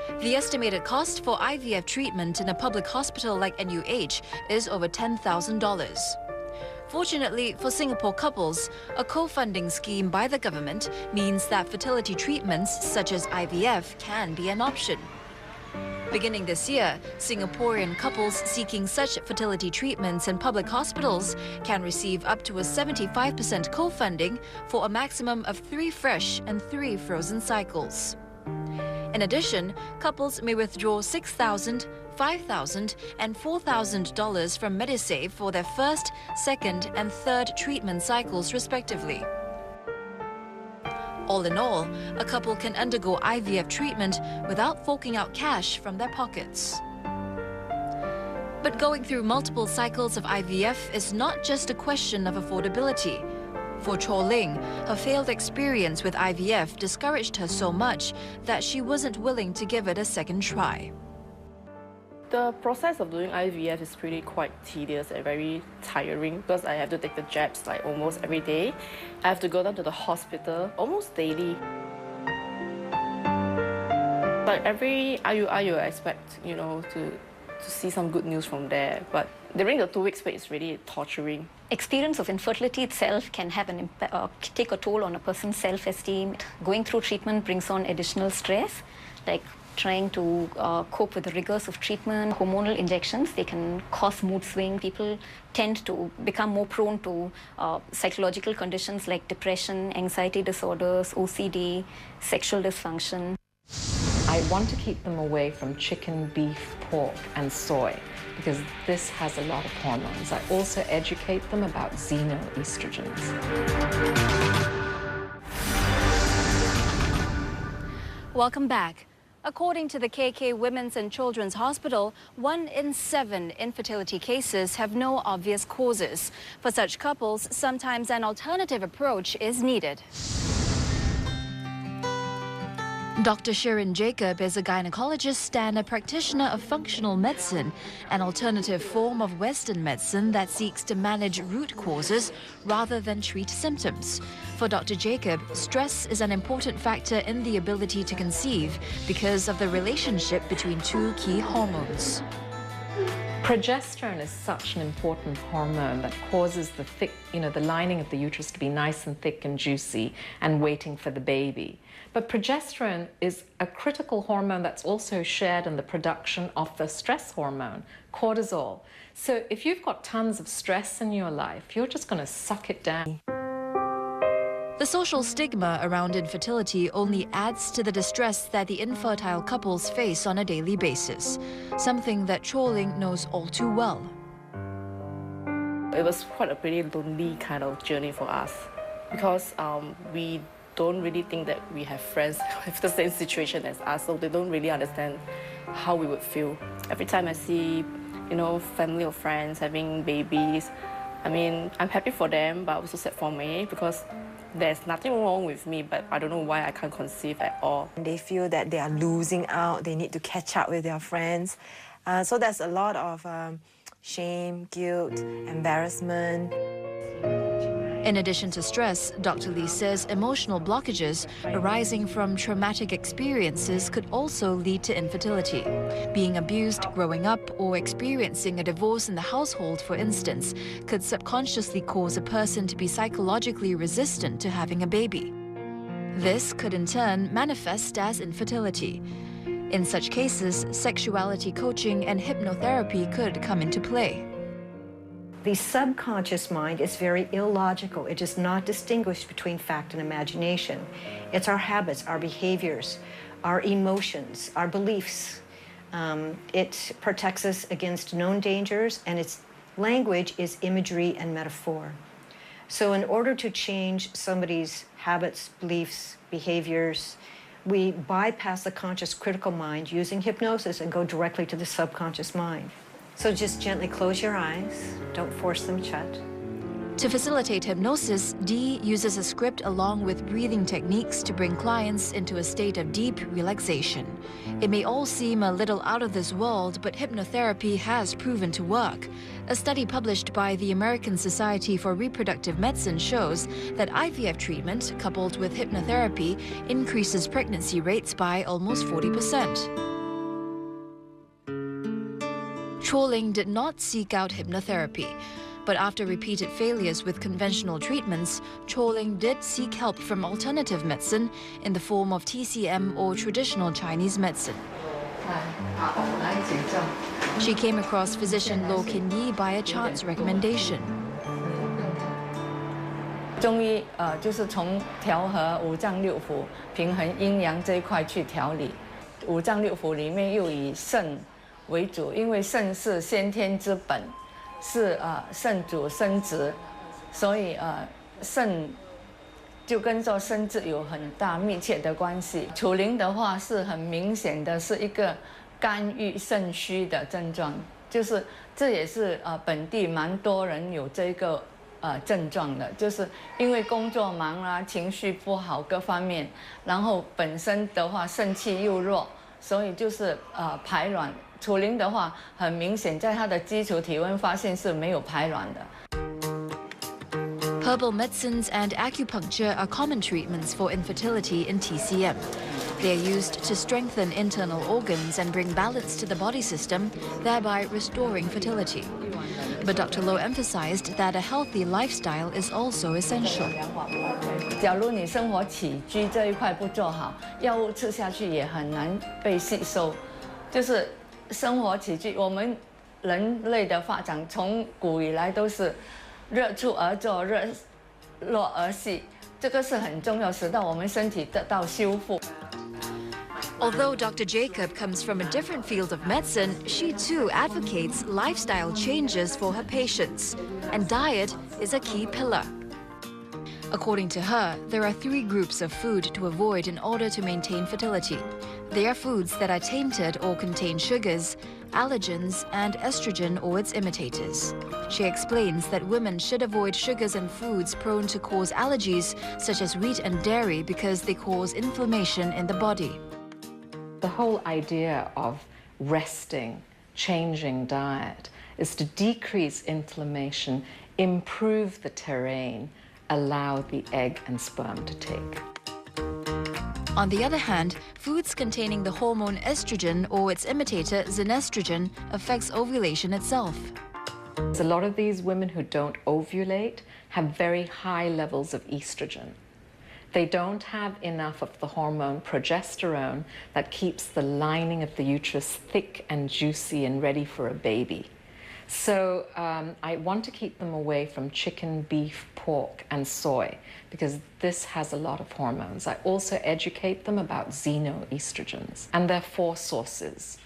The estimated cost for IVF treatment in a public hospital like NUH is over $10,000. Fortunately for Singapore couples, a co-funding scheme by the government means that fertility treatments such as IVF can be an option. Beginning this year, Singaporean couples seeking such fertility treatments in public hospitals can receive up to a 75% co-funding for a maximum of 3 fresh and 3 frozen cycles. In addition, couples may withdraw $6,000, $5,000 and $4,000 from Medisave for their first, second and third treatment cycles respectively. All in all, a couple can undergo IVF treatment without forking out cash from their pockets. But going through multiple cycles of IVF is not just a question of affordability. For Cho Ling, her failed experience with IVF discouraged her so much that she wasn't willing to give it a second try. The process of doing IVF is really quite tedious and very tiring because I have to take the jabs like almost every day. I have to go down to the hospital almost daily. Like every IUI, you expect, to see some good news from there. But during the 2 weeks wait, it's really torturing. Experience of infertility itself can have take a toll on a person's self-esteem. Going through treatment brings on additional stress, like trying to cope with the rigors of treatment. Hormonal injections, they can cause mood swing. People tend to become more prone to psychological conditions like depression, anxiety disorders, OCD, sexual dysfunction. I want to keep them away from chicken, beef, pork and soy because this has a lot of hormones. I also educate them about xenoestrogens. Welcome back. According to the KK Women's and Children's Hospital, 1 in 7 infertility cases have no obvious causes. For such couples, sometimes an alternative approach is needed. Dr. Sharon Jacob is a gynecologist and a practitioner of functional medicine, an alternative form of Western medicine that seeks to manage root causes rather than treat symptoms. For Dr. Jacob, stress is an important factor in the ability to conceive because of the relationship between 2 key hormones. Progesterone is such an important hormone that causes the lining of the uterus to be nice and thick and juicy and waiting for the baby. But progesterone is a critical hormone that's also shared in the production of the stress hormone, cortisol. So if you've got tons of stress in your life, you're just going to suck it down. The social stigma around infertility only adds to the distress that the infertile couples face on a daily basis, something that Cho Ling knows all too well. It was quite a pretty lonely kind of journey for us because we don't really think that we have friends with the same situation as us, so they don't really understand how we would feel. Every time I see, family or friends having babies, I mean, I'm happy for them, but also sad for me because there's nothing wrong with me, but I don't know why I can't conceive at all. They feel that they are losing out, they need to catch up with their friends. So there's a lot of shame, guilt, embarrassment. In addition to stress, Dr. Lee says emotional blockages arising from traumatic experiences could also lead to infertility. Being abused growing up or experiencing a divorce in the household, for instance, could subconsciously cause a person to be psychologically resistant to having a baby. This could in turn manifest as infertility. In such cases, sexuality coaching and hypnotherapy could come into play. The subconscious mind is very illogical. It does not distinguish between fact and imagination. It's our habits, our behaviors, our emotions, our beliefs. It protects us against known dangers, and its language is imagery and metaphor. So in order to change somebody's habits, beliefs, behaviors, we bypass the conscious critical mind using hypnosis and go directly to the subconscious mind. So just gently close your eyes, don't force them shut. To facilitate hypnosis, Dee uses a script along with breathing techniques to bring clients into a state of deep relaxation. It may all seem a little out of this world, but hypnotherapy has proven to work. A study published by the American Society for Reproductive Medicine shows that IVF treatment, coupled with hypnotherapy, increases pregnancy rates by almost 40%. Chuling did not seek out hypnotherapy. But after repeated failures with conventional treatments, Chuling did seek help from alternative medicine in the form of TCM or traditional Chinese medicine. She came across physician Lo Kin Yi by a chance recommendation. 中医就是从调和五脏六腑、平衡阴阳这一块去调理。五脏六腑里面又以肾为主，因为肾是先天之本，是肾主生殖，所以肾就跟着生殖有很大密切的关系。楚灵的话是很明显的是一个肝郁肾虚的症状，就是这也是本地蛮多人有这个。症状的，就是因为工作忙啊，情绪不好各方面，然后本身的话肾气又弱，所以就是排卵。楚灵的话，很明显在它的基础体温发现是没有排卵的。Herbal medicines and acupuncture are common treatments for infertility in TCM. They are used to strengthen internal organs and bring balance to the body system, thereby restoring fertility. But Dr. Lo emphasized that a healthy lifestyle is also essential. 假如你生活起居这一块不做好，药物吃下去也很难被吸收。就是生活起居，我们人类的发展从古以来都是热出而作，热络而息，这个是很重要，使到我们身体得到修复。 Although Dr. Jacob comes from a different field of medicine, she too advocates lifestyle changes for her patients, and diet is a key pillar. According to her, there are 3 groups of food to avoid in order to maintain fertility. They are foods that are tainted or contain sugars, allergens, and estrogen or its imitators. She explains that women should avoid sugars and foods prone to cause allergies, such as wheat and dairy, because they cause inflammation in the body. The whole idea of resting, changing diet, is to decrease inflammation, improve the terrain, allow the egg and sperm to take. On the other hand, foods containing the hormone estrogen or its imitator zenestrogen affects ovulation itself. A lot of these women who don't ovulate have very high levels of estrogen. They don't have enough of the hormone progesterone that keeps the lining of the uterus thick and juicy and ready for a baby. So I want to keep them away from chicken, beef, pork, and soy, because this has a lot of hormones. I also educate them about xenoestrogens, and there are 4 sources.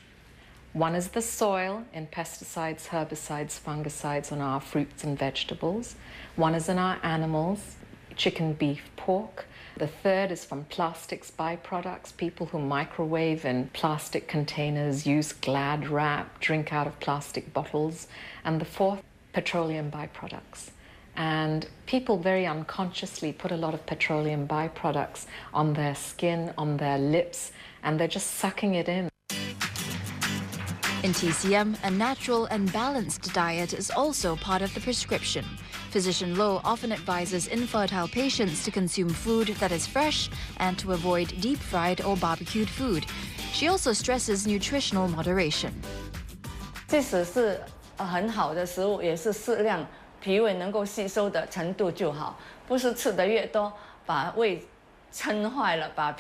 One is the soil in pesticides, herbicides, fungicides on our fruits and vegetables. One is in our animals, chicken, beef, pork. The third is from plastics byproducts, people who microwave in plastic containers, use Glad wrap, drink out of plastic bottles. And the 4th, petroleum byproducts. And people very unconsciously put a lot of petroleum byproducts on their skin, on their lips, and they're just sucking it in. In TCM, a natural and balanced diet is also part of the prescription. Physician Lo often advises infertile patients to consume food that is fresh and to avoid deep-fried or barbecued food. She also stresses nutritional moderation. 即使是很好的食物，也是适量，脾胃能够吸收的程度就好，不是吃的越多，把胃撑坏了，把脾